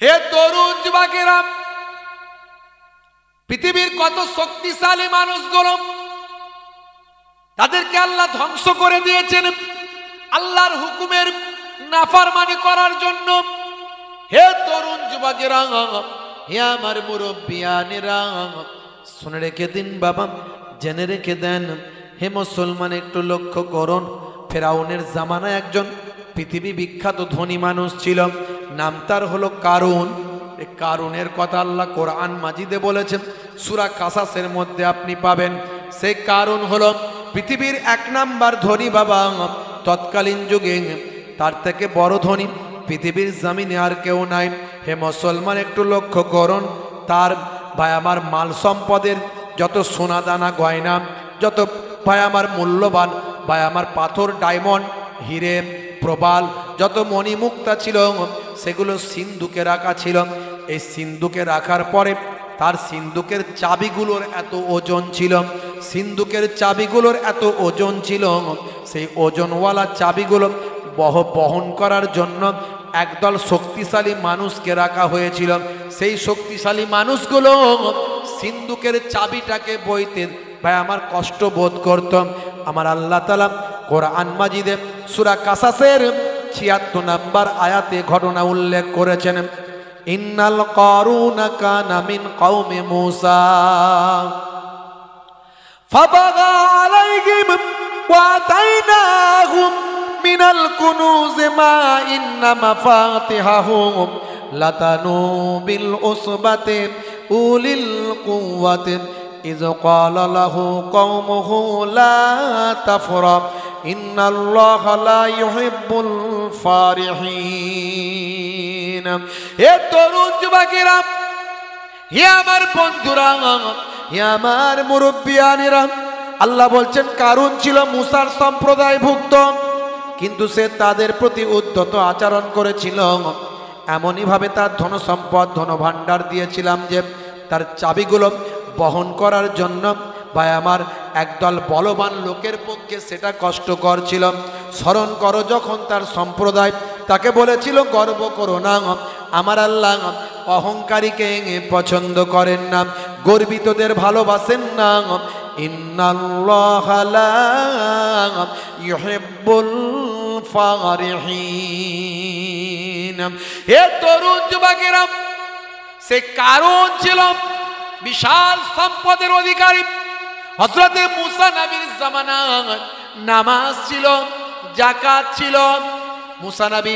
হে তরুণ যুবকেরা, পৃথিবীর কত শক্তিশালী মানুষগুলো তাদেরকে আল্লাহ ধ্বংস করে দিয়েছেন আল্লাহর হুকুমের নাফরমানি করার জন্য। হে তরুণ যুবকেরা, হে আমার মুরব্বিয়ানেরা, শুনে রেখে দিন বাবা, জেনে রেখে দেন। হে মুসলমান, একটু লক্ষ্য করুন। ফেরাউনের জামানায় একজন পৃথিবী বিখ্যাত ধনী মানুষ ছিল, নাম তার হলো কারুন। এই কারুনের কথা আল্লাহ কোরআন মাজিদে বলেছেন, সূরা কাসাসের মধ্যে আপনি পাবেন। সেই কারুন হলো পৃথিবীর 1 নাম্বার ধনী বাবা। তৎকালীন যুগে তার থেকে বড় ধনী পৃথিবীর জমিনে আর কেউ নাই। হে মুসলমান, একটু লক্ষ্য করুন। তার ভাই আমার মাল সম্পদের যত সোনা দানা গয়না, যত ভাই আমার মূল্যবান ভাই আমার পাথর, ডায়মন্ড, হিরে, প্রবাল, যত মণিমুক্তা ছিল সেগুলো সিন্ধুকে রাখা ছিল। এই সিন্ধুকে রাখার পরে তার সিন্ধুকের চাবিগুলোর এত ওজন ছিল, সিন্ধুকের চাবিগুলোর এত ওজন ছিল, সেই ওজনওয়ালা চাবিগুলো বহন করার জন্য একদল শক্তিশালী মানুষকে রাখা হয়েছিল। সেই শক্তিশালী মানুষগুলো সিন্ধুকের চাবিটাকে বইতে ভাই আমার কষ্ট বোধ করত। আমার আল্লাহ তাআলা কোরআন মাজিদে সূরা কাসাসের ৭৬ নম্বর আয়াতে ঘটনা উল্লেখ করেছেন। ইন্নাল কারুনা কানা মিন কওমি মূসা ফাবাগা আলাইহিম ওয়া আতাইনাহুম মিনাল কুনুজ মা ইন্না মাফাতিহাহু লাতানু বিল উসবাতি উলিল কুওয়াতি ইয ক্বালা লাহু কওমুহু লা তাফরাহ ইন্নাল্লাহা লা ইউহিব্বুল ফারিহিন। হে তরুণ যুবকেরা, হে আমার বন্ধুরা, হে আমার মুরব্বিয়ানেরা, আল্লাহ বলছেন কারুন ছিল মুসার সম্প্রদায়ভুক্ত, কিন্তু সে তাদের প্রতি উদ্ধত আচরণ করেছিল। এমনই ভাবে তার ধন সম্পদ, ধন ভাণ্ডার দিয়েছিলাম যে তার চাবিগুলো বহন করার জন্য ভাই আমার একদল বলবান লোকের পক্ষে সেটা কষ্টকর ছিল। স্মরণ করো, যখন তার সম্প্রদায় তাকে বলেছিল গর্ব করো না, আমার আল্লাহ অহংকারীকে পছন্দ করেন না, গর্বিতদের ভালোবাসেন না। ইন্নাল্লাহা লা ইউহিব্বুল ফারিহিন। হে তরুণ যুবকেরা, সে কারুন ছিল বিশাল সম্পদের অধিকারী। হযরতে মুসা নবীর জামানায় নামাজ ছিল, যাকাত ছিল। মুসা নবী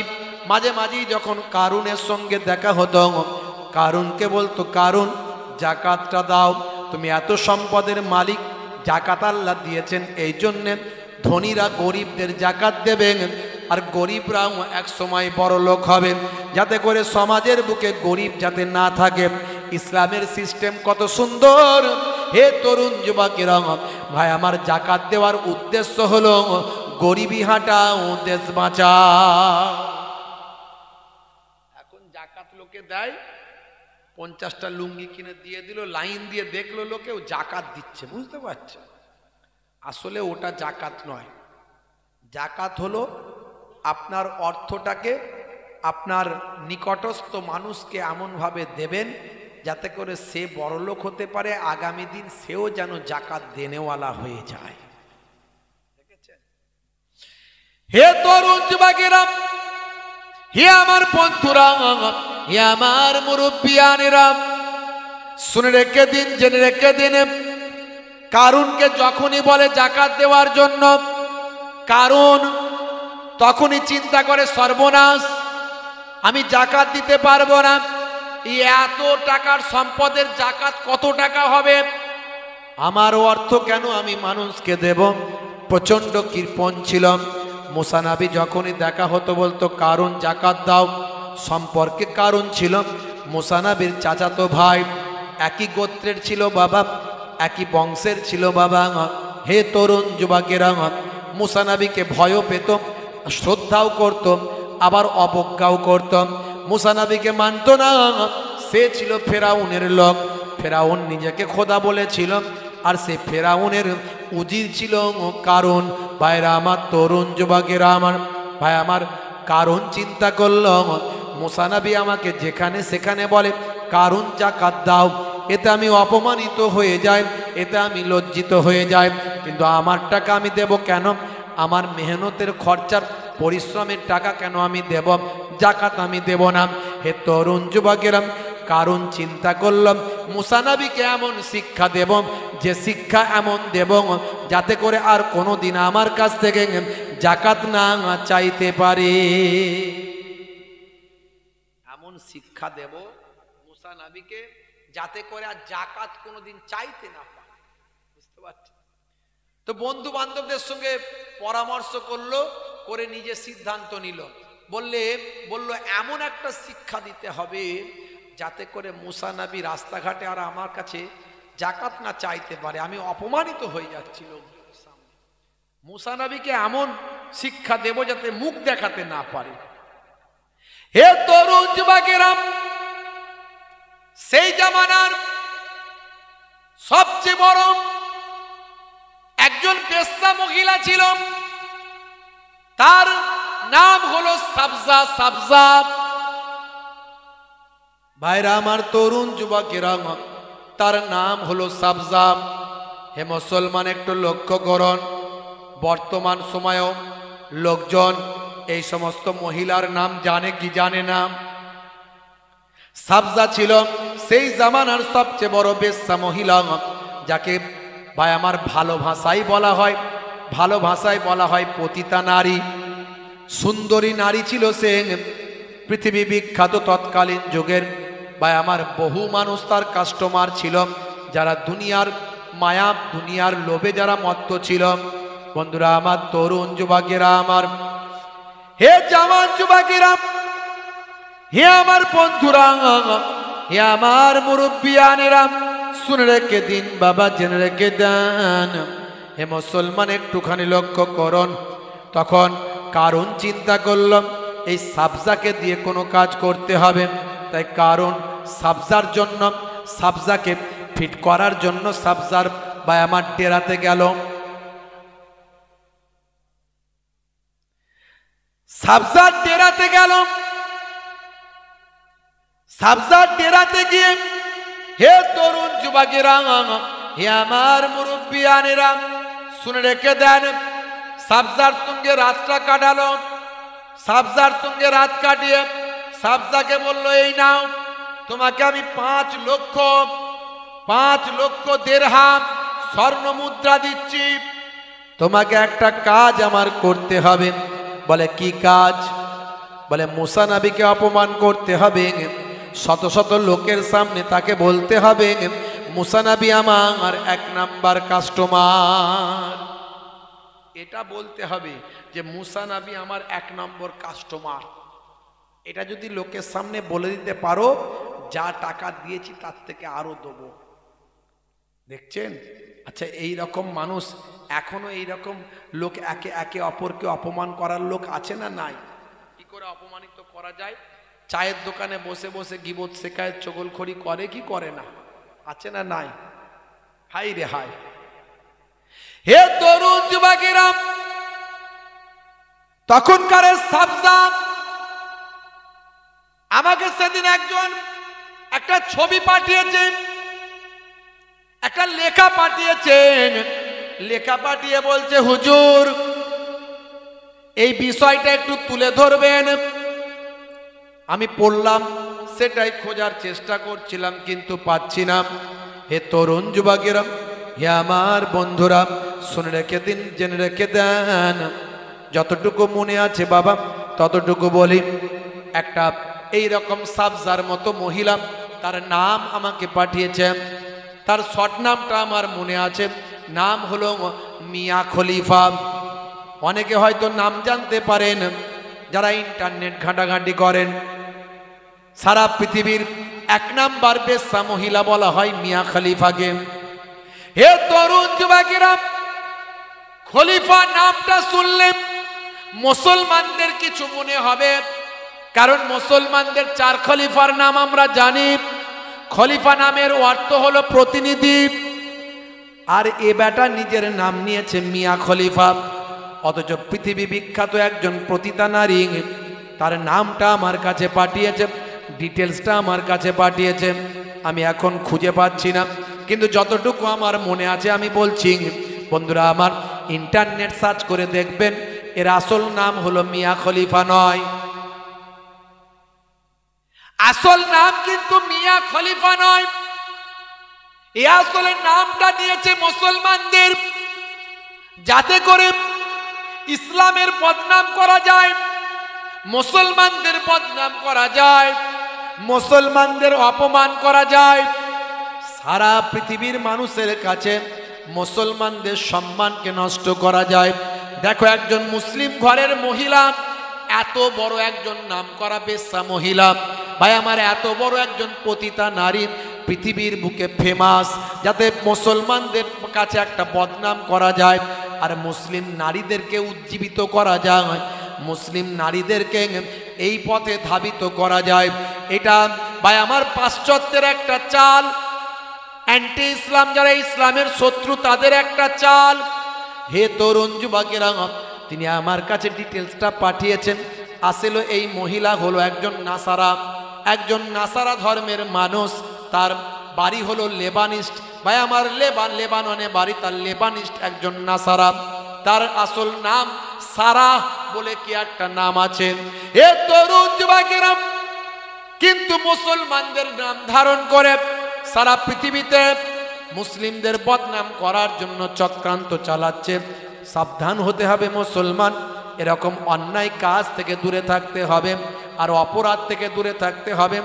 মাঝে মাঝে যখন কারুনের সঙ্গে দেখা হতো, কারুনকে বলতো, কারুন যাকাতটা দাও, তুমি এত সম্পদের মালিক, যাকাত আল্লাহ দিয়েছেন এই জন্যে ধনীরা গরিবদের যাকাত দেবেন, আর গরিবরাও এক সময় বড় লোক হবেন, যাতে করে সমাজের বুকে গরিব যাতে না থাকে। ইসলামের সিস্টেম কত সুন্দর। হে তরুণ যুবকেরা, ভাই আমার যাকাত দেওয়ার উদ্দেশ্য হলো গরিবি হাঁটাও, দেশ বাঁচা। এখন যাকাত লোকে দেয়, 50টা লুঙ্গি কিনে দিয়ে দিল, লাইন দিয়ে দেখলো লোকেও যাকাত দিচ্ছে, বুঝতে পারছে? আসলে ওটা যাকাত নয়। যাকাত হলো আপনার অর্থটাকে আপনার নিকটস্থ মানুষকে এমনভাবে দেবেন যাতে করে সে বড়লোক হতে পারে, আগামী দিন সেও যেন যাকাত দেনেওয়ালা হয়ে যায়। দেখেছেন? হে তরুণ যুবকেরা, হে আমার বন্ধুরা, হে আমার মুরব্বিয়ানেরা, শুনে রেখে দিন, জেনে রেখে দিন। কারুনকে যখনই বলে যাকাত দেওয়ার জন্য, কারুন তখনই চিন্তা করে সর্বনাশ, আমি যাকাত দিতে পারবো না। এত টাকার সম্পদের যাকাত কত টাকা হবে? আমার অর্থ কেন আমি মানুষকে দেব? প্রচন্ড কৃপণ ছিল। মুসা নবী যখনই দেখা হতো বলতো, কারুন যাকাত দাও। সম্পর্কে কারুন ছিল মুসা নবীর চাচাতো ভাই, একই গোত্রের ছিল বাবা, একই বংশের ছিল বাবা। হে তরুণ যুবকেরা, মুসা নবীকে ভয়ও পেত, শ্রদ্ধাও করত, আবার অবজ্ঞাও করত। মুসা নবীকে মানত না। সে ছিল ফেরাউনের লোক, ফেরাউন নিজেকে খোদা বলেছিল, আর সে ফেরাউনের উজির ছিল কারুন। ভাইরা আমার, তরুণ যুবকেরা আমার, ভাই আমার, কারুন চিন্তা করল মুসা নবী আমাকে যেখানে সেখানে বলে কারুন যাকাত দাও, এতে আমি অপমানিত হয়ে যাই, এতে আমি লজ্জিত হয়ে যাই। কিন্তু আমার টাকা আমি দেব কেন? আমার মেহনতের খরচার পরিশ্রমের টাকা কেন আমি দেব? যাকাত আমি দেব না। হে তরুণ যুবকেরা, কারণ চিন্তা করলাম মুসা নবীকে এমন শিক্ষা দেব, যে শিক্ষা এমন দেব যাতে করে আর কোনোদিন আমার কাছ থেকে যাকাত না চাইতে পারে। এমন শিক্ষা দেব মুসা নবীকে যাতে করে আর যাকাত কোনোদিন চাইতে না পারে। বুঝতে পারছি? তো বন্ধু বান্ধবদের সঙ্গে পরামর্শ করলো, করে নিজে সিদ্ধান্ত নিল। বলল এমন একটা শিক্ষা দিতে হবে যাতে করে মুসা নবী রাস্তাঘাটে আর আমার কাছে যাকাত না চাইতে পারে। আমি অপমানিত হয়ে যাচ্ছি লোকজনের সামনে। মুসা নবীকে এমন শিক্ষা দেব যাতে মুখ দেখাতে না পারে। হে তরুণ যুবকেরা, সেই জামানার সবচেয়ে বড় একজন বেশ্যা মহিলা ছিল, তার নাম হলো সাবজা। সাবজা ভাইরা আমার, তরুণ যুবকেরা, তার নাম হলো সাবজা। হে মুসলমান, একটু লক্ষ্য করুন, বর্তমান সময়েও লোকজন এই সমস্ত মহিলার নাম জানে কি জানে না? সাবজা ছিল সেই জামানার সবচেয়ে বড় বেশ্যা মহিলা, যাকে ভাই আমার ভালো ভাষায় বলা হয় পতিতা নারী। সুন্দরী নারী ছিল সে, পৃথিবী বিখ্যাত তৎকালীন যুগের। ভাই আমার বহু মানুষ তার কাস্টমার ছিল, যারা দুনিয়ার মায়া দুনিয়ার লোভে যারা মত্ত ছিল। বন্ধুরা আমার, তরুণ যুবকেরা আমার, হে জওয়ান যুবকেরা, হে আমার বন্ধুরা, হে আমার মুরব্বিয়ানেরা, শুনে রেখে দিন বাবা, জেনে রেখে দেন। হে মুসলমান, একটুখানি লক্ষ্য করুন। তখন কারণ চিন্তা করলাম এই সাবজাকে দিয়ে কোনো কাজ করতে হবে। তাই কারণ সাবজার জন্য, সাবজাকে ফিট করার জন্য সাবজার বা আমার ডেরাতে গেল। সাবজার ডেরাতে গেল। সাবজার ডেরাতে গিয়ে, হে তরুণ যুবকেরা, হে আমার মুরব্বিয়ানেরা, শুনে রেখে দেন। সাবজার সঙ্গে রাতটা কাটালো। সাবজার সঙ্গে রাত কাটিয়ে সাবজাকে বলল, এই নাও, তোমাকে আমি 5 লক্ষ দিরহাম স্বর্ণ মুদ্রা দিচ্ছি। তোমাকে একটা কাজ আমার করতে হবে। বলে কি কাজ? বলে মুসা নবীকে অপমান করতে হবে, শত শত লোকের সামনে তাকে বলতে হবে মুসা নবী আমার 1 নাম্বার কাস্টমার। এটা বলতে হবে যে মুসা নবী আমার 1 নম্বর কাস্টমার। এটা যদি লোকের সামনে বলে দিতে পারো, যা টাকা দিয়েছি তার থেকে আরো দেবো। দেখছেন? আচ্ছা, এই রকম মানুষ এখনো, এই রকম লোক একে অপরকে অপমান করার লোক আছে না নাই? কি করে অপমানিত করা যায়? চায়ের দোকানে বসে বসে গীবত শেখায়, চগলখড়ি করে কি করে না? আছে না নাই? হাই রে হাই। হে তরুণ যুবকেরা, তখনকার সাবজা আমাকে সেদিন একটা ছবি পাঠিয়েছেন, একটা লেখা পাঠিয়েছেন। লেখা পাঠিয়ে বলছে, হুজুর এই বিষয়টা একটু তুলে ধরবেন। আমি পড়লাম, সেটাই খোঁজার চেষ্টা করছিলাম, কিন্তু পাচ্ছি না। হে তরুণ যুবকেরা, হে আমার বন্ধুরা, শুনে রেখে দিন, জেনে রেখে দেন। যতটুকু মনে আছে বাবা ততটুকু বলি। একটা এইরকম সাবজার মতো মহিলা, তার নাম আমাকে পাঠিয়েছেন। তার শর্ট নামটা আমার মনে আছে, নাম হলো মিয়া খলিফা। অনেকে হয়তো নাম জানতে পারেন যারা ইন্টারনেট ঘাঁটাঘাঁটি করেন। সারা পৃথিবীর 1 নাম্বার বেশ্যা মহিলা বলা হয় মিয়া খলিফাকে। হে তরুণ যুবকেরা, খলিফা নামটা শুনলে মুসলমানদের কিছু মনে হবে, কারণ মুসলমানদের 4 খলিফার নাম আমরা জানি। খলিফা নামের অর্থ হলো প্রতিনিধি, আর এ বেটা নিজের নাম নিয়েছে মিয়া খলিফা। অথচ পৃথিবী বিখ্যাত একজন পতিতা নারী, তার নামটা আমার কাছে পাঠিয়েছে, ডিটেলসটা আমার কাছে পাঠিয়েছে। আমি এখন খুঁজে পাচ্ছি না, কিন্তু যতটুকু আমার মনে আছে আমি বলছি। বন্ধুরা আমার, ইন্টারনেট সার্চ করে দেখবেন, এর আসল নাম হলো মিয়া খলিফা নয়। আসল নাম কিন্তু মিয়া খলিফা নয়। এই আসলে নামটা দিয়েছে মুসলমানদের, যাতে করে ইসলামের বদনাম করা যায়, মুসলমানদের বদনাম করা যায়, মুসলমানদের অপমান করা যায়, সারা পৃথিবীর মানুষের কাছে মুসলমানদের সম্মানকে নষ্ট করা যায়। দেখো, একজন মুসলিম ঘরের মহিলা, এত বড় একজন নামকরা বেশ্যা মহিলা, ভাই আমার, এত বড় একজন পতিতা নারী পৃথিবীর বুকে ফেমাস, যাতে মুসলমানদের কাছে একটা বদনাম করা যায় আর মুসলিম নারীদেরকে উজ্জীবিত করা যায়, মুসলিম নারীদেরকে এই পথে ধাবিত করা যায়। এটা ভাই আমার পাশ্চাত্যের একটা চাল, অ্যান্টি ইসলাম, যারা ইসলামের শত্রু, তাদের একটা চাল। হে তরুণ যুবকেরা, তিনি আমার কাছে ডিটেলসটা পাঠিয়েছেন। আসলে এই মহিলা হলো একজন নাসারা, একজন নাসারা ধর্মের মানুষ। তার বাড়ি হলো লেবানিস্ট, ভাই আমার, লেবাননে বাড়ি তার, লেবানিস্ট একজন নাসারা। তার আসল নাম সারা বলে কি একটা নাম আছে। এ তরুণ যুবকেরা, কিন্তু মুসলমানদের নাম ধারণ করে সারা পৃথিবীতে মুসলিমদের বদনাম করার জন্য চক্রান্ত চালাচ্ছে। সাবধান হতে হবে মুসলমান, এরকম অন্যায় কাজ থেকে দূরে থাকতে হবে আর অপরাধ থেকে দূরে থাকতে হবে।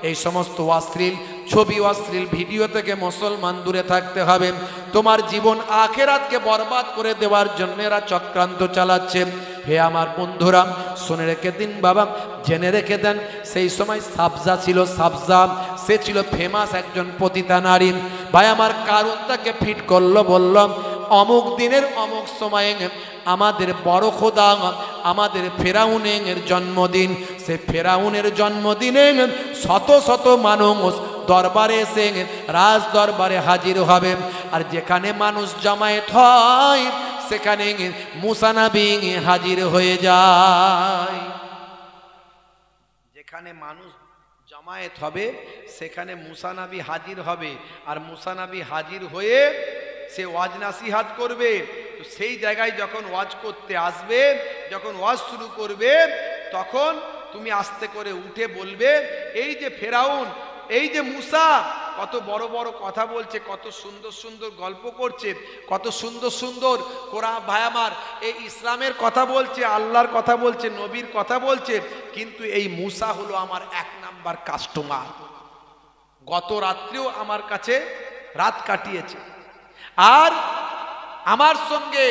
এই সমস্ত অশ্লীল ছবি, অশ্লীল ভিডিও থেকে মুসলমান দূরে থাকতে হবে। তোমার জীবন আখেরাতকে বরবাদ করে দেওয়ার জন্য এরা চক্রান্ত চালাচ্ছে। হে আমার বন্ধুরা, শুনে রেখে দিন বাবা, জেনে রেখে দেন। সেই সময় সাবজা ছিল, সাবজা, সে ছিল ফেমাস একজন পতিতা নারী। ভাই আমার, কারণ তাকে ফিট করলো, বলল অমুক দিনের অমুক সময়ে আমাদের বড় খোদা, আমাদের ফেরাউনের জন্মদিন। সে ফেরাউনের জন্মদিনে শত শত মানুষ দরবারে এসে রাজ দরবারে হাজির হবে। আর যেখানে মানুষ জমায়েত হয় সেখানে মুসা নবী হাজির হয়ে যায়। যেখানে মানুষ জমায়েত হবে সেখানে মুসা নবী হাজির হবে, আর মুসা নবী হাজির হয়ে সে ওয়াজ নাসিহাত করবে। তো সেই জায়গায় যখন ওয়াজ করতে আসবে, যখন ওয়াজ শুরু করবে, তখন তুমি আস্তে করে উঠে বলবে, এই যে ফেরাউন, এই যে মুসা কত বড় বড় কথা বলছে, কত সুন্দর সুন্দর গল্প করছে, কত সুন্দর সুন্দর কোরআন, ভাই আমার, এই ইসলামের কথা বলছে, আল্লাহর কথা বলছে, নবীর কথা বলছে, কিন্তু এই মুসা হলো আমার 1 নাম্বার কাস্টমার। গত রাত্রেও আমার কাছে রাত কাটিয়েছে, আর আমার সঙ্গে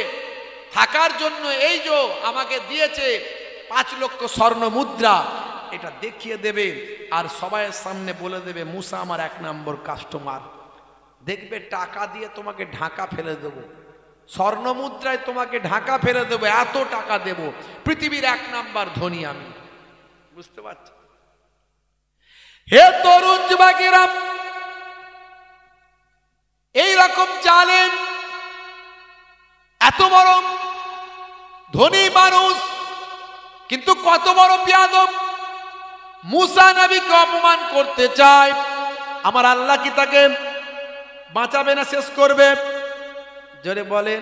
থাকার জন্য এই যে আমাকে দিয়েছে 5 লক্ষ স্বর্ণ মুদ্রা, এটা দেখিয়ে দেবে আর সবাইয়ের সামনে বলে দেবে মুসা আমার 1 নম্বর কাস্টমার। দেখবে টাকা দিয়ে তোমাকে ঢাকা ফেলে দেবো, স্বর্ণ মুদ্রায় তোমাকে ঢাকা ফেলে দেবো, এত টাকা দেব, পৃথিবীর 1 নম্বর ধনী আমি। বুঝতে পারছি? হে তরুণ যুবকেরা, এইরকম জালেম, এত বড় ধনী মানুষ, কিন্তু কত বড় বেয়াদব, মুসা নবীকে অপমান করতে চায়। আমার আল্লাহ কি তাকে বাঁচাবে না শেষ করবে? জোরে বলেন।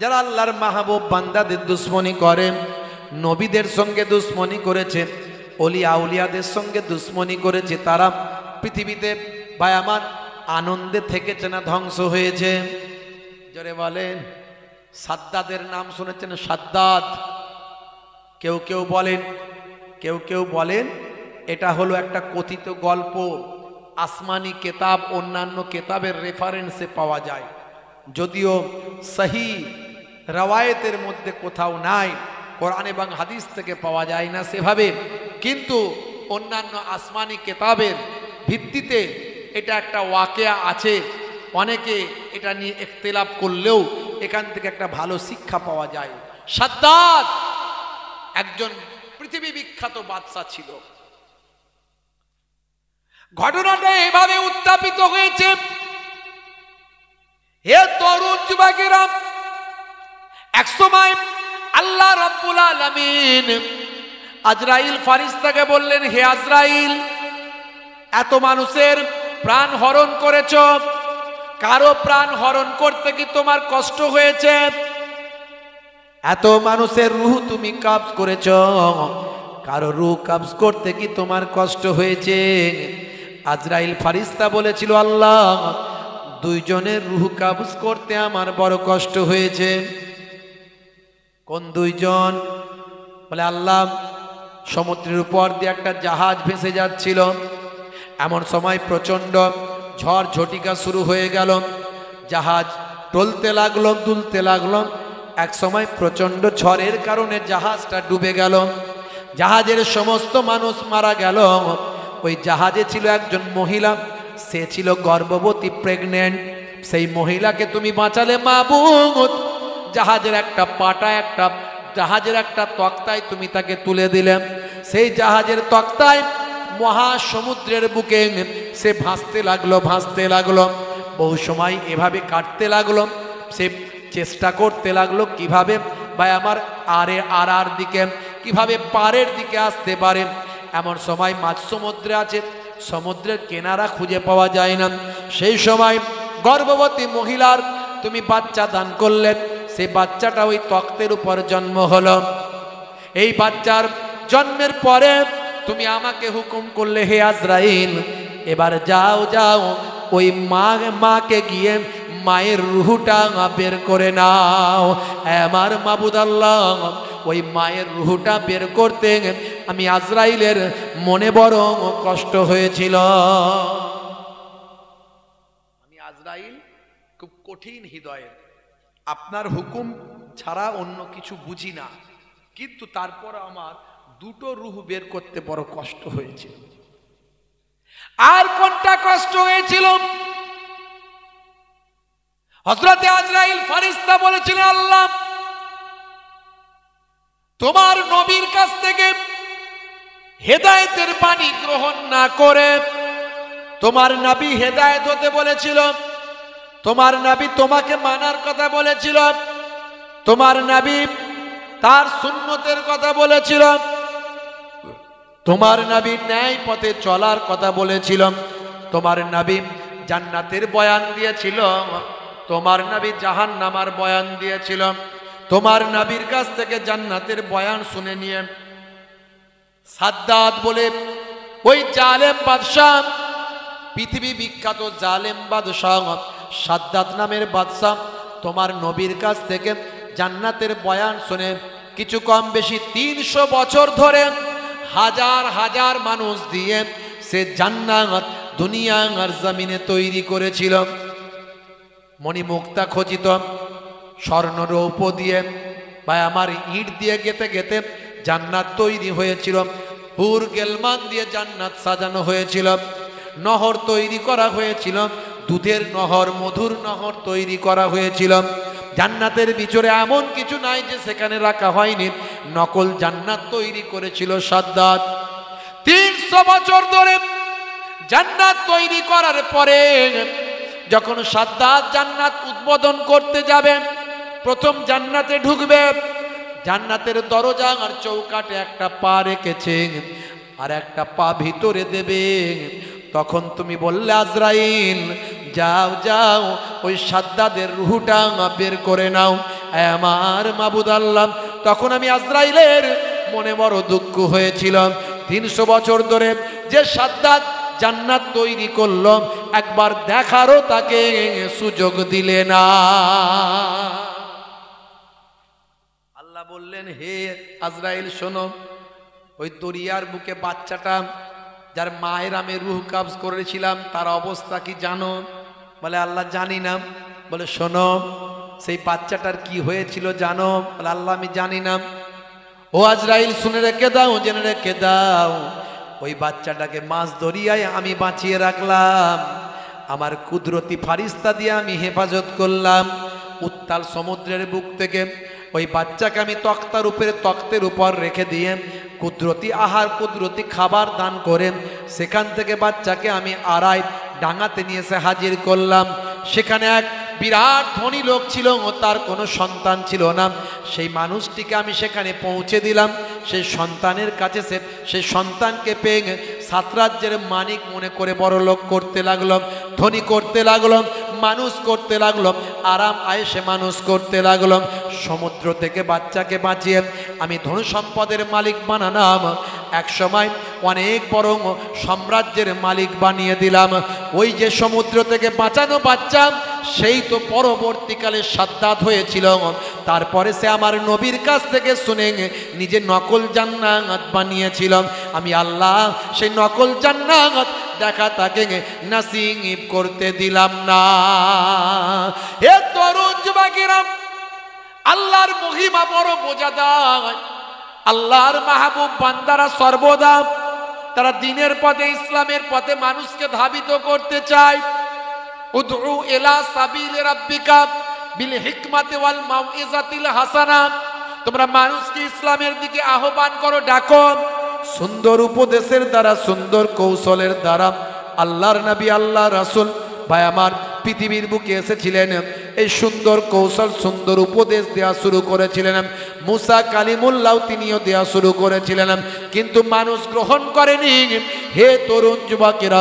যারা আল্লাহর মাহবুব বান্দাদের দুশ্মনী করে, নবীদের সঙ্গে দুশ্মনী করেছে, ওলিয়া আউলিয়াদের সঙ্গে দুশ্মনী করেছে, তারা পৃথিবীতে ভাই আমার আনন্দে থেকেছে না ধ্বংস হয়েছে? জোরে বলেন। সাদ্দাদের নাম শুনেছেন? সাদ্দাদ। কেউ কেউ বলেন এটা হলো একটা কথিত গল্প, আসমানি কেতাব, অন্যান্য কেতাবের রেফারেন্সে পাওয়া যায়, যদিও সহি রওয়ায়েতের মধ্যে কোথাও নাই, কোরআন এবং হাদিস থেকে পাওয়া যায় না সেভাবে, কিন্তু অন্যান্য আসমানি কেতাবের ভিত্তিতে এটা একটা ওয়াকিয়া আছে। অনেকে এটা নিয়ে ইখতিলাফ করলেও এখান থেকে একটা ভালো শিক্ষা পাওয়া যায়। সাদ্দাদ একজন পৃথিবী বিখ্যাত বাদশা ছিল। ঘটনাটা এভাবে উত্থাপিত হয়েছে। হে তরুণ যুবকেরা, এক সময় আল্লাহ রাব্বুল আলামিন আজরাইল ফারিস্তাকে বললেন, হে আজরাইল, এত মানুষের প্রাণ হরণ করেছ, কারো প্রাণ হরণ করতে কি তোমার কষ্ট হয়েছে? এত মানুষের রূহ তুমি কবজ করেছ, কারো রূহ কবজ করতে কি তোমার কষ্ট হয়েছে? আজরাইল ফারিস্তা বলেছিল, আল্লাহ, দুইজনের রূহ কবজ করতে আমার বড় কষ্ট হয়েছে। কোন দুইজন? বলে, আল্লাহ, সমুদ্রের উপর দিয়ে একটা জাহাজ ভেসে যাচ্ছিল, এমন সময় প্রচণ্ড ঝড় ঝটিকা শুরু হয়ে গেল, জাহাজ টলতে লাগলো, দুলতে লাগলো। এক সময় প্রচণ্ড ঝড়ের কারণে জাহাজটা ডুবে গেল, জাহাজের সমস্ত মানুষ মারা গেল। ওই জাহাজে ছিল একজন মহিলা, সে ছিল গর্ভবতী, প্রেগনেন্ট। সেই মহিলাকে তুমি বাঁচালে মাবুদ, জাহাজের একটা পাটা, জাহাজের একটা তক্তায় তুমি তাকে তুলে দিলে। সেই জাহাজের তক্তায় মহাসমুদ্রের বুকে সে ভাসতে লাগলো, ভাসতে লাগলো। বহু সময় এভাবে কাটতে লাগলো, সে চেষ্টা করতে লাগলো কিভাবে ভাই আমার আর দিকে, কিভাবে পারের দিকে আসতে পারে। এমন সময় মাঝ সমুদ্রে আছে, সমুদ্রের কিনারা খুঁজে পাওয়া যায় না। সেই সময় গর্ভবতী মহিলার তুমি বাচ্চা দান করলে, সেই বাচ্চাটা ওই তক্তের উপর জন্ম হলো। এই বাচ্চার জন্মের পরে তুমি আমাকে হুকুম করলে, হে আজরাইল, এবার যাও যাও ওই মাকে গিয়ে মায়ের রুহটা বের করে নাও। আমার মাবুদ আল্লাহ, ওই মায়ের রুহটা বের করতে আমি আজরাইলের মনে বড় কষ্ট হয়েছিল। আমি আজরাইল খুব কঠিন হৃদয়ের, আপনার হুকুম ছাড়া অন্য কিছু বুঝি না, কিন্তু তারপর আমার দুটো রুহ বের করতে বড় কষ্ট হয়েছিল। আর কোনটা কষ্ট হয়েছিল? হযরতে আজরাইল ফারিস্তা বলেছিলেন, আল্লাহ, তোমার নবীর কাছ থেকে হেদায়েতের বাণী গ্রহণ না করে, তোমার নবী হেদায়েত হতে বলেছিল, তোমার নবী তোমাকে মানার কথা বলেছিল, তোমার নবী তার সুন্নতের কথা বলেছিল, তোমার নবী ন্যায় পথে চলার কথা বলেছিল, তোমার নবী জান্নাতের বয়ান দিয়েছিল, তোমার নবী জাহান্নামের বয়ান দিয়েছিল। তোমার নবীর কাছ থেকে জান্নাতের বয়ান শুনে নিয়ে সাদ্দাত বলে ওই জালেম বাদশাহ, পৃথিবী বিখ্যাত জালেম বাদশাহ সাদ্দাত নামের বাদশাহ, তোমার নবীর কাছ থেকে জান্নাতের বয়ান শুনে কিছু কম বেশি 300 বছর ধরে হাজার হাজার মানুষ দিয়ে সে জান্নাত দুনিয়া আর জমিনে তৈরি করেছিল। মণিমুক্তা খচিত স্বর্ণ রৌপ্য দিয়ে বা আমার ইট দিয়ে গেতে গেতে জান্নাত তৈরি হয়েছিল, হুর গেলমান দিয়ে জান্নাত সাজানো হয়েছিল, নহর তৈরি করা হয়েছিল, দুধের নহর, মধুর নহর তৈরি করা হয়েছিল। জান্নাতের ভিতরে এমন কিছু নাই যে সেখানে রাখা হয়নি, নকল জান্নাত তৈরি করেছিল সাদ্দাত। 300 বছর ধরে জান্নাত তৈরি করার পরে যখন সাদ্দাত জান্নাত উদ্বোধন করতে যাবে, প্রথম জান্নাতে ঢুকবে, জান্নাতের দরজা আর চৌকাটে একটা পা রেখেছে আর একটা পা ভিতরে দেবে। তখন তুমি বললে, আজরাইল, যাও যাও ওই সাদ্দাদের রুহটা বের করে নাও। আমার মাবুদ আল্লাহ, তখন আমি আজরাইলের মনে বড় দুঃখ হয়েছিল। 300 বছর ধরে যে সাদ্দাত জান্নাত তৈরি করলো, একবার দেখারও তাকে সুযোগ দিলে না। আল্লাহ বললেন, হে আজরাইল, শোনো, ওই দরিয়ার বুকে বাচ্চাটা যার মায়ের আমি রুহ কবজ করেছিলাম, তার অবস্থা কি জানো? বলে, আল্লাহ, জানি না। বলে, শোনো, সেই বাচ্চাটার কি হয়েছিল জানো? বলে, আল্লাহ, আমি জানি না। ও আজরাইল, শুনে রেখে দাও, জেনে রেখে দাও, ওই বাচ্চাটাকে মাছ দরিয়ায় আমি বাঁচিয়ে রাখলাম, আমার কুদরতি ফারিস্তা দিয়ে আমি হেফাজত করলাম। উত্তাল সমুদ্রের বুক থেকে ওই বাচ্চাকে আমি তক্তের উপর রেখে দিয়ে কুদরতি আহার, কুদরতি খাবার দান করে সেখান থেকে বাচ্চাকে আমি আড়াই ডাঙাতে নিয়ে এসে হাজির করলাম। সেখানে এক বিরাট ধনী লোক ছিল, তার কোনো সন্তান ছিল না। সেই মানুষটিকে আমি সেখানে পৌঁছে দিলাম। সেই সন্তানের কাছে সেই সন্তানকে পেয়ে সাতরাজ্যের মানিক মনে করে বড় লোক করতে লাগলো, ধনী করতে লাগলো, মানুষ করতে লাগলো, আরাম আয়েশে মানুষ করতে লাগলো। সমুদ্র থেকে বাচ্চাকে বাঁচিয়ে আমি ধন সম্পদের মালিক বানালাম। এক সময় অনেক বড় সাম্রাজ্যের মালিক বানিয়ে দিলাম। ওই যে সমুদ্র থেকে বাঁচানো বাচ্চা, সেই তো পরবর্তীকালে সাদ্দাত হয়েছিল। তারপরে সে আমার নবীর কাছ থেকে শুনে নিজে নকল জান্নাত বানিয়েছিল। আমি আল্লাহ সেই নকল জান্নাত দেখা তাকে নাসিব করতে দিলাম না। হে তরুণ যুবকেরা, আল্লাহর মহিমা বড় বোঝা দেয়। আল্লাহর মাহবুব বান্দারা সর্বদা তারা দ্বীনের পথে, ইসলামের পথে মানুষকে ধাবিত করতে চায়। উদউ ইলা সাবিলি রাব্বিকা বিল হিকমাতি ওয়াল মাউইজাতিল হাসানা, তোমরা মানুষকে ইসলামের দিকে আহ্বান করো, ডাকো। সুন্দর উপদেশের দ্বারা, সুন্দর কৌশলের দ্বারা আল্লাহর নবী, আল্লাহ রাসূল ভাই আমার পৃথিবীর বুকে এসেছিলেন। এই সুন্দর কৌশল, সুন্দর উপদেশ দেওয়া শুরু করেছিলেন। মুসা কালিমুল্লাহ তিনিও দেওয়া শুরু করেছিলেন, কিন্তু মানুষ গ্রহণ করেনি। হে তরুণ যুবকেরা,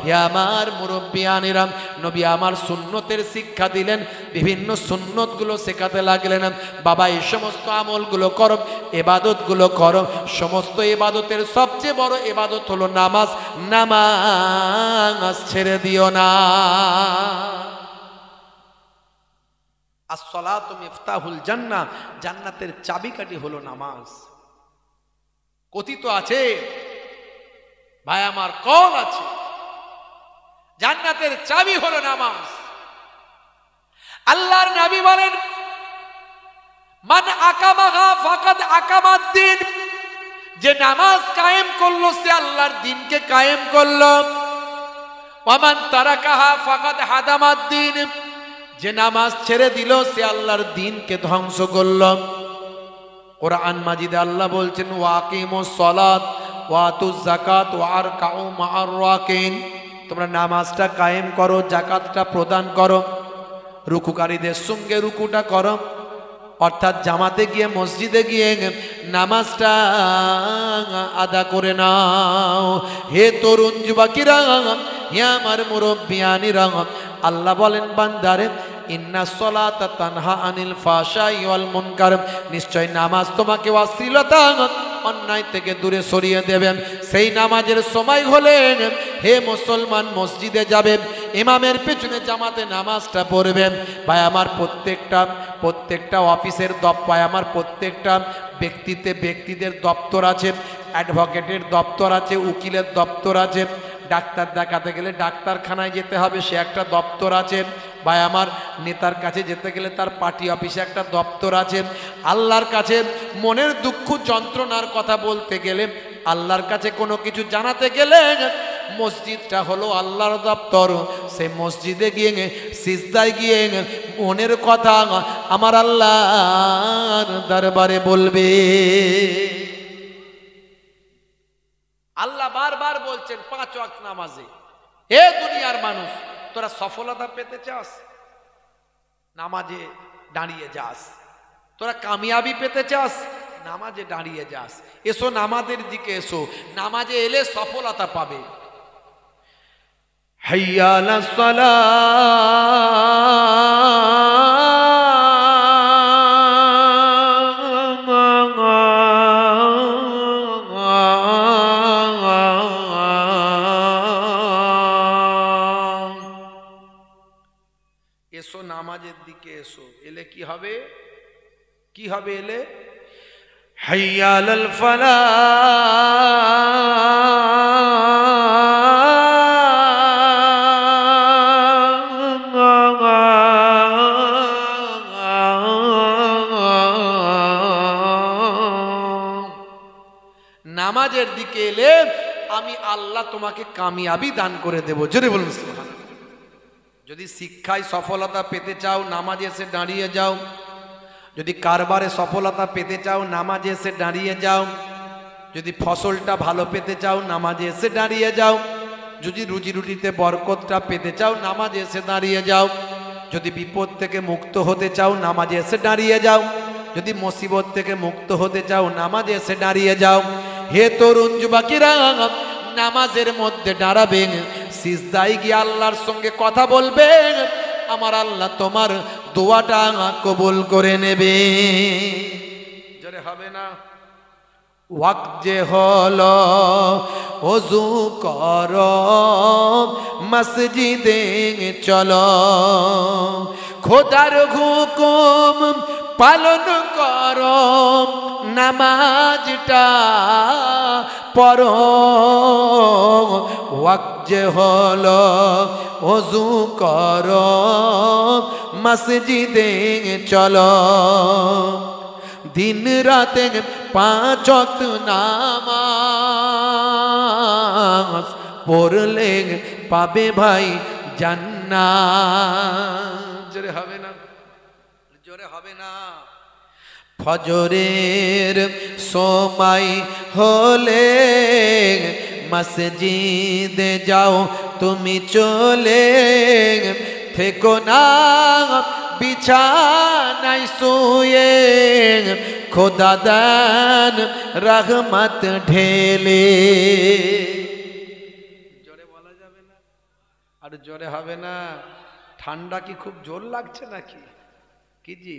হে আমার মুরব্বিয়ানেরা, নবী আমার সুন্নতের শিক্ষা দিলেন, বিভিন্ন সুন্নতগুলো শেখাতে লাগলেন। বাবা এই সমস্ত আমলগুলো করো, এবাদতগুলো করো। সমস্ত এবাদতের সবচেয়ে বড় এবাদত হলো নামাজ। নামাজ ছেড়ে দিও না। আসসালাতু মিফতাহুল জান্নাহ, জান্নাতের চাবিকাঠি হলো নামাজ। কথিত আছে ভাই আমার, কল আছে, জান্নাতের চাবি হলো নামাজ। আল্লাহর নবী বলেন, মান আকামাহা ফাকাদ আকামাদ্দিন, যে নামাজ কায়েম করলো সে আল্লাহর দ্বীনকে কায়েম করলো। ওয়ামান তারাকাহা ফাকাদ হাদামাদ্দিন, যে নামাজ ছেড়ে দিল সে আল্লাহর দ্বীনকে ধ্বংস করল। কোরআন মাজিদে আল্লাহ বলছেন, ওয়াকিমুস সালাত ওয়াতুজ যাকাত ওয়ারকাউ মা'আর রাকিন, তোমরা নামাজটা কায়েম করো, যাকাতটা প্রদান করো, রুকুকারীদের সঙ্গে রুকুটা করো, অর্থাৎ জামাতে গিয়ে, মসজিদে গিয়ে নামাজটা আদা করে নাও। হে তরুণ যুবকেরা, হে আমার মুরব্বিয়ানেরা, আল্লাহ বলেন বান্দারে, ইন্না সলাতা তানহা আনিল ফাহশাই ওয়াল মুনকার, নিশ্চয় নামাজ তোমাকে অশ্লীলতা, অন্যায় থেকে দূরে সরিয়ে দেবেন। সেই নামাজের সময় হলেন, হে মুসলমান মসজিদে যাবেন, ইমামের পেছনে জামাতে নামাজটা পড়বেন। ভাই আমার প্রত্যেকটা অফিসের দপ্তর, আমার প্রত্যেকটা ব্যক্তিদের দপ্তর আছে, অ্যাডভোকেটের দপ্তর আছে, উকিলের দপ্তর আছে, ডাক্তার দেখাতে গেলে ডাক্তারখানায় যেতে হবে, সে একটা দপ্তর আছে। ভাই আমার নেতার কাছে যেতে গেলে তার পার্টি অফিসে একটা দপ্তর আছে। আল্লাহর কাছে মনের দুঃখ যন্ত্রণার কথা বলতে গেলে, আল্লাহর কাছে কোনো কিছু জানাতে গেলে, মসজিদটা হলো আল্লাহর দপ্তর। সে মসজিদে গিয়ে, সিজদায় গিয়ে মনের কথা আমার আল্লাহর দরবারে বলবে। আল্লাহ বারবার বলছেন 5 ওয়াক্ত নামাজে, হে দুনিয়ার মানুষ, তোরা সফলতা পেতে চাস, নামাজে দাঁড়িয়ে যাস। তোরা কামিয়াবি পেতে চাস, নামাজে দাঁড়িয়ে যাস। এসো নামাজের দিকে এসো, নামাজে এলে সফলতা পাবে। হাইয়া আলাস সালাহ, এসো নামাজের দিকে এসো। এলে কি হবে? কি হবে এলে? হাইয়া আলাল নামাজের দিকে এলে আমি আল্লাহ তোমাকে কামিয়াবি দান করে দেব। জোরে বলুন সুবহানাল্লাহ। যদি শিক্ষায় সফলতা পেতে চাও, নামাজে এসে দাঁড়িয়ে যাও। যদি কারবারে সফলতা পেতে চাও, নামাজে এসে দাঁড়িয়ে যাও। যদি ফসলটা ভালো পেতে চাও, নামাজে এসে দাঁড়িয়ে যাও। যদি রুজি রুটিতে বরকতটা পেতে চাও, নামাজে এসে দাঁড়িয়ে যাও। যদি বিপদ থেকে মুক্ত হতে চাও নামাজে এসে দাঁড়িয়ে যাও, যদি মুসিবত থেকে মুক্ত হতে চাও নামাজে এসে দাঁড়িয়ে যাও। হে তরুণ যুবকেরা, নামাজের মধ্যে দাঁড়াবেন, সিজদায় গিয়ে আল্লাহর সঙ্গে কথা বলবেন, আমার আল্লাহ তোমার দোয়াটা কবুল করে নেবে। জোরে হবে না? ওয়াক্ত যে হলো ওযু করো, মসজিদে চলো, খোদার হুকুম পালন করো, নামাজটা পড়ো। ওয়াক্ত যে হলো ওযু করো, মসজিদে চলো, দিন রাতে 5 ওয়াক্ত নামাজ পড়লে পাবে ভাই জান্নাত। জোরে হবে না? জোরে হবে না? ফজরের সময় হলে মসজিদে যাও তুমি চলে, থেকো না বিছানায় শুয়ে, খোদা দান রহমত ঢেলে। জোরে বলা যাবে না? আর জোরে হবে না? ঠান্ডা কি খুব জোর লাগছে নাকি? কি জি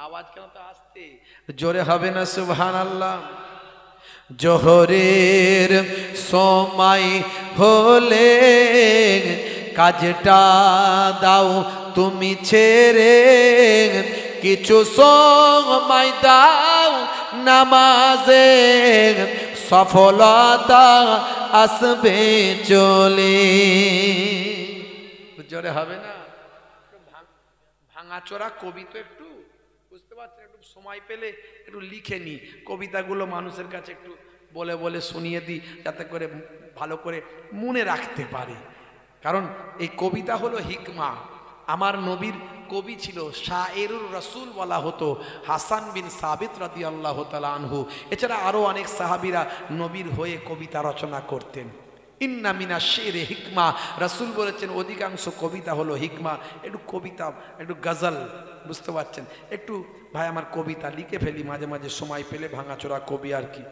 আওয়াজ কেন তো আসতে? জোরে হবে না? সুবহানাল্লাহ। জোহরের সময় হলে কাজটা দাও তুমি ছেড়ে, কিছু সময় দাও নামাজে, সফলতা আসবে চলে। জোরে হবে না? ভাঙাচোরা কবি তো একটু বুঝতে পারছেন, একটু সময় পেলে একটু লিখে নি কবিতাগুলো, মানুষের কাছে একটু বলে বলে শুনিয়ে দিই, যাতে করে ভালো করে মনে রাখতে পারে। কারণ এই কবিতা হলো হিকমা। আমার নবীর কবি ছিল, শায়েরুর রাসূল বলা হতো হাসান বিন সাবিত রাদিয়াল্লাহু তাআলা আনহু। এছাড়া আরও অনেক সাহাবীরা নবীর হয়ে কবিতা রচনা করতেন। ইন্না মিনা শেরে হিকমা, রাসূল বলেছেন অধিকাংশ কবিতা হলো হিকমা। একটু কবিতা, একটু গজল, বুঝতে পারছেন, একটু ভাই আমার কবিতা লিখে ফেলি মাঝে মাঝে সময় পেলে, ভাঙাচোরা কবি আর কি।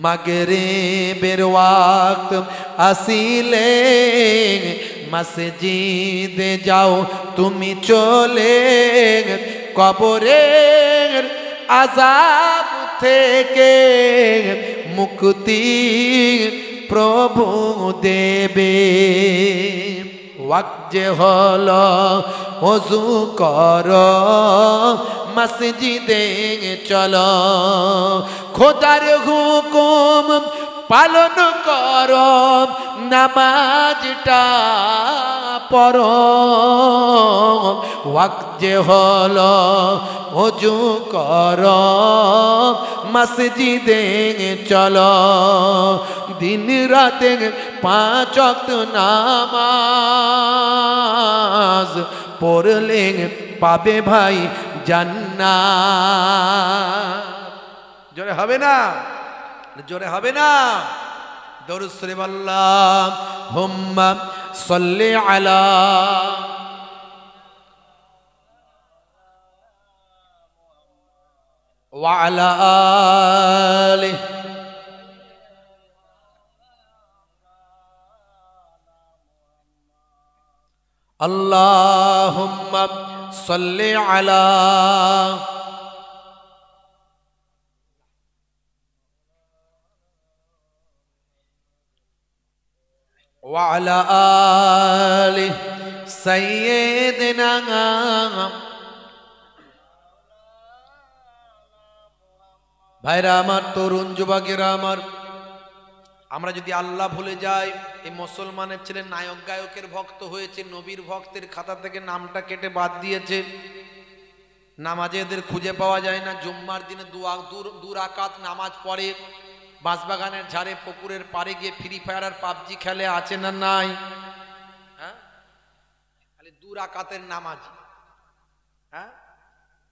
মাগরিবের ওয়াক্ত আসিলে মসজিদে যাও তুমি চলে, কবরের আযাব থেকে মুক্তি প্রভু দেবে। ওয়াক্ত যে হলো ওযু করো, মসজিদে চলো, খোদার হুকুম পালন করো, নামাজটা পড়ো। ওয়াক্ত যে হলো ওযু করো, মসজিদে চলো, দিন রাতে 5 ওয়াক্ত নামাজ পড়লে পাবে ভাই জান্নাত। জোরে হবে না? জোরে হবে না? দরুদ শরীফ আল্লাহুম্মা সাল্লি আলা ওয়া আলা আলিহি আল্লাহুম্মা সাল্লি আলা ওয়া আলা আলি সাইয়্যিদিনা। ভাইরা আমার, তরুণ যুবকেরা আমার, আমরা যদি আল্লাহ ভুলে যাই, এই মুসলমানের ছেলে নায়ক গায়কের ভক্ত হয়েছে, নবীর ভক্তের খাতা থেকে নামটা কেটে বাদ দিয়েছে, নামাজে এদের খুঁজে পাওয়া যায় না, জুম্মার দিনে দু রাকাত নামাজ পড়ে, বাঁশবাগানের ঝাড়ে পুকুরের পাড়ে গিয়ে ফ্রি ফায়ার আর পাবজি খেলে, আছে না নাই? হ্যাঁ, খালি 2 রাকাতের নামাজ। হ্যাঁ,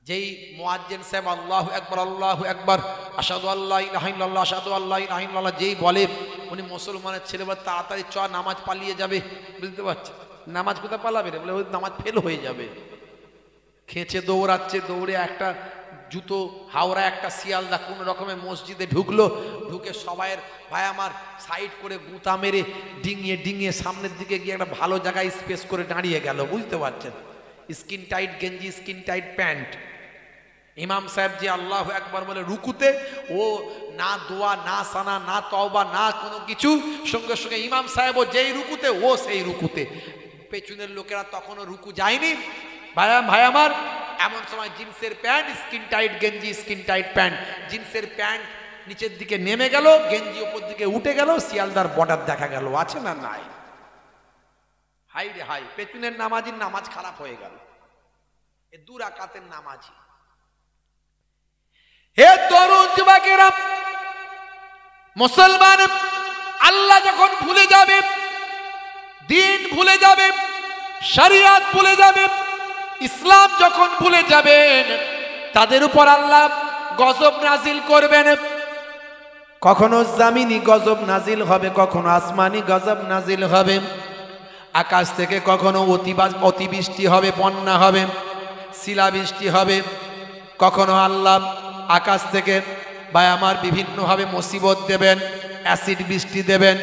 যেই মুয়াজ্জিন সাহেব আল্লাহু আকবার আশহাদু আল্লা ইলাহা ইল্লাল্লাহ আশহাদু আল্লা ইলাহা ইল্লাল্লাহ যেই বলে, উনি মুসলমানের ছেলে, বা তাড়াতাড়ি চ নামাজ পালিয়ে যাবে, বুঝতে পারছেন? নামাজ কোথায় পালাবে রে? বলে ওই নামাজ ফেল হয়ে যাবে। খেঁচে দৌড়াচ্ছে, দৌড়ে একটা জুতো হাওড়া একটা শিয়ালদা কোন রকমে মসজিদে ঢুকলো, ঢুকে সবাইয়ের ভাই আমার সাইড করে গুঁতা মেরে ডিঙিয়ে ডিঙিয়ে সামনের দিকে গিয়ে একটা ভালো জায়গায় স্পেস করে দাঁড়িয়ে গেল। বুঝতে পারছেন? স্কিন টাইট গেঞ্জি, স্কিন টাইট প্যান্ট। ইমাম সাহেব যে আল্লাহ একবার বলে রুকুতে, ও না দোয়া না সানা না তওবা না কোনো কিছু, সঙ্গে সঙ্গে ইমাম সাহেবও যেই রুকুতে ও সেই রুকুতে। পেছনের লোকেরা তখনও রুকু যায়নি। ভাই আমার এমন সময় জিন্সের প্যান্ট, স্কিন টাইট গেঞ্জি, স্কিন টাইট প্যান্ট, জিন্সের প্যান্ট নিচের দিকে নেমে গেল, গেঞ্জি উপর দিকে উঠে গেল, শিয়ালদার বর্ডার দেখা গেল। আছে না নাই? হাই রে হাই, পেছনের নামাজির নামাজ খারাপ হয়ে গেল। এ দু রাকাতের নামাজি। হে তরুণ যুবকেরা, মুসলমান আল্লাহ যখন ভুলে যাবে, দিন ভুলে যাবে, শরিয়ত ভুলে যাবে, ইসলাম যখন ভুলে যাবেন, তাদের উপর আল্লাহ গজব নাজিল করবেন। কখনো জামিনি গজব নাজিল হবে, কখনো আসমানি গজব নাজিল হবে। আকাশ থেকে কখনো অতিবৃষ্টি হবে, বন্যা হবে, শিলাবৃষ্টি হবে। কখনো আল্লাহ আকাশ থেকে বা আমার বিভিন্নভাবে মুসিবত দেবেন, অ্যাসিড বৃষ্টি দেবেন।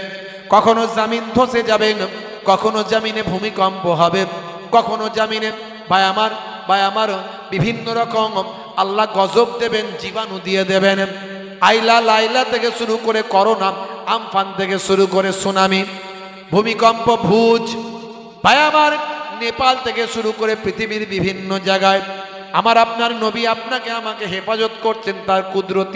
কখনো জামিন ধসে যাবেন, কখনো জামিনে ভূমিকম্প হবে, কখনো জামিনে ভাই আমার বিভিন্ন রকম আল্লাহ গজব দেবেন, জীবাণু দিয়ে দেবেন। আইলা লাইলা থেকে শুরু করে করোনা, আমফান থেকে শুরু করে সুনামি, ভূমিকম্প, ভুজ, ভাই আমার নেপাল থেকে শুরু করে পৃথিবীর বিভিন্ন জায়গায় আমার আপনার নবী আপনাকে আমাকে হেফাজত করছেন তার কুদরতি